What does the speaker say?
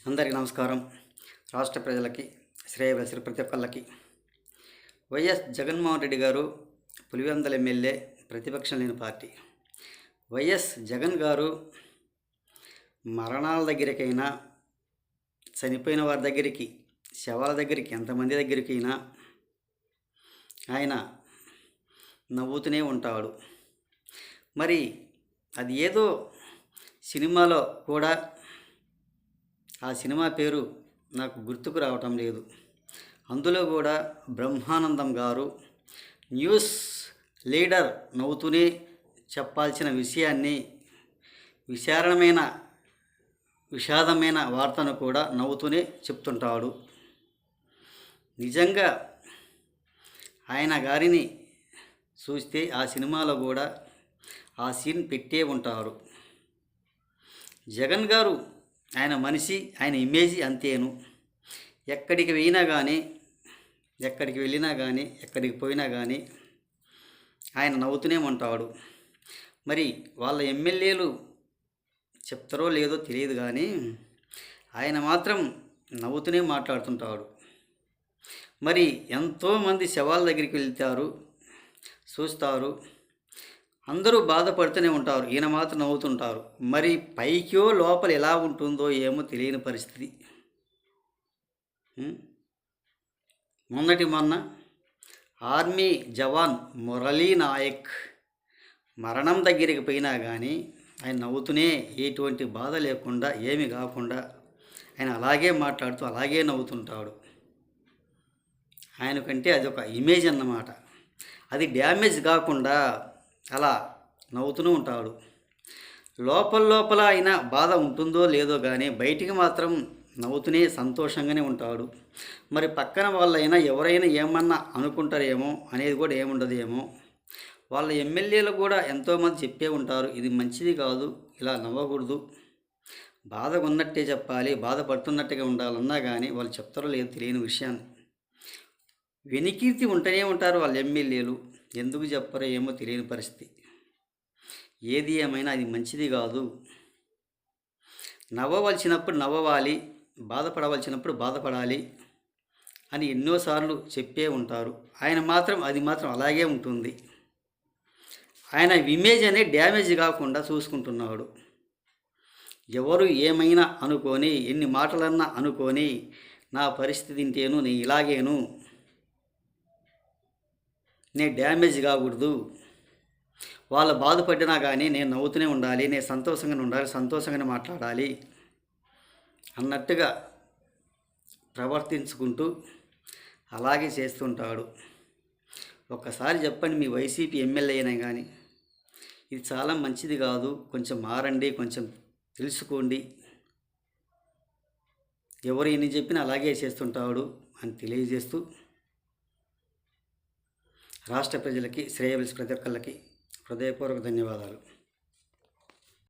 అందరికీ నమస్కారం. రాష్ట్ర ప్రజలకి, శ్రేయభిలాషులు ప్రతి ఒక్కళ్ళకి వైఎస్ జగన్మోహన్ రెడ్డి గారు పులివెందుల ఎమ్మెల్యే, ప్రతిపక్షం లేని పార్టీ. వైఎస్ జగన్ గారు మరణాల దగ్గరికైనా, చనిపోయిన వారి దగ్గరికి, శవాల దగ్గరికి, ఎంతమంది దగ్గరికైనా ఆయన నవ్వుతూనే ఉంటాడు. మరి అది ఏదో సినిమాలో కూడా, ఆ సినిమా పేరు నాకు గుర్తుకు రావటం లేదు, అందులో కూడా బ్రహ్మానందం గారు న్యూస్ లీడర్ నవ్వుతూనే చెప్పాల్సిన విషయాన్ని, విషాదమైన వార్తను కూడా నవ్వుతూనే చెప్తుంటాడు. నిజంగా ఆయన గారిని చూస్తే ఆ సినిమాలో కూడా ఆ సీన్ పెట్టే ఉంటారు. జగన్ గారు ఆయన మనిషి, ఆయన ఇమేజ్ అంతేను. ఎక్కడికి వెళ్ళినా కానీ, ఎక్కడికి పోయినా కానీ ఆయన నవ్వుతూనే ఉంటాడు. మరి వాళ్ళ ఎమ్మెల్యేలు చెప్తారో లేదో తెలియదు కానీ ఆయన మాత్రం నవ్వుతూనే మాట్లాడుతుంటాడు. మరి ఎంతోమంది శవాల దగ్గరికి వెళ్తారు, చూస్తారు, అందరూ బాధపడుతూనే ఉంటారు, ఈయన మాత్రం నవ్వుతుంటారు. మరి పైకో లోపల ఎలా ఉంటుందో ఏమో తెలియని పరిస్థితి. మొన్న ఆర్మీ జవాన్ మురళీ నాయక్ మరణం దగ్గరికి పోయినా కానీ ఆయన నవ్వుతూనే, ఎటువంటి బాధ లేకుండా, ఏమి కాకుండా ఆయన అలాగే మాట్లాడుతూ అలాగే నవ్వుతుంటాడు. ఆయనకంటే అది ఒక ఇమేజ్ అన్నమాట. అది డ్యామేజ్ కాకుండా అలా నవ్వుతూనే ఉంటాడు. లోపల అయినా బాధ ఉంటుందో లేదో కానీ బయటికి మాత్రం నవ్వుతూనే సంతోషంగానే ఉంటాడు. మరి పక్కన వాళ్ళైనా ఎవరైనా ఏమన్నా అనుకుంటారేమో అనేది కూడా ఏముండదేమో. వాళ్ళ ఎమ్మెల్యేలు కూడా ఎంతోమంది చెప్పే ఉంటారు, ఇది మంచిది కాదు, ఇలా నవ్వకూడదు, బాధగా ఉన్నట్టే చెప్పాలి, బాధపడుతున్నట్టుగా ఉండాలన్నా కానీ వాళ్ళు చెప్తారో లేదో తెలియని విషయాన్ని వెనికీర్తి ఉంటూనే ఉంటారు వాళ్ళ ఎమ్మెల్యేలు. ఎందుకు చెప్పరో ఏమో తెలియని పరిస్థితి. ఏది ఏమైనా అది మంచిది కాదు. నవ్వవలసినప్పుడు నవ్వాలి, బాధపడవలసినప్పుడు బాధపడాలి అని ఎన్నోసార్లు చెప్పే ఉంటారు. ఆయన మాత్రం అది మాత్రం అలాగే ఉంటుంది. ఆయన ఇమేజ్ అనేది డ్యామేజ్ కాకుండా చూసుకుంటున్నాడు. ఎవరు ఏమైనా అనుకొని, ఎన్ని మాటలన్నా అనుకొని, నా పరిస్థితి ఇంతేను, నేను ఇలాగేను, నేను డ్యామేజ్ కాకూడదు, వాళ్ళు బాధపడినా కానీ నేను నవ్వుతూనే ఉండాలి, నేను సంతోషంగానే ఉండాలి, సంతోషంగానే మాట్లాడాలి అన్నట్టుగా ప్రవర్తించుకుంటూ అలాగే చేస్తుంటాడు. ఒక్కసారి చెప్పండి, మీ వైసీపీ ఎమ్మెల్యే అయినా కానీ ఇది చాలా మంచిది కాదు, కొంచెం మారండి, కొంచెం తెలుసుకోండి, ఎవరు ఎన్ని చెప్పినా అలాగే చేస్తుంటాడు అని తెలియజేస్తూ రాష్ట్ర ప్రజలకి, శ్రేయభిలాషులు ప్రతి ఒక్కళ్ళకి హృదయపూర్వక ధన్యవాదాలు.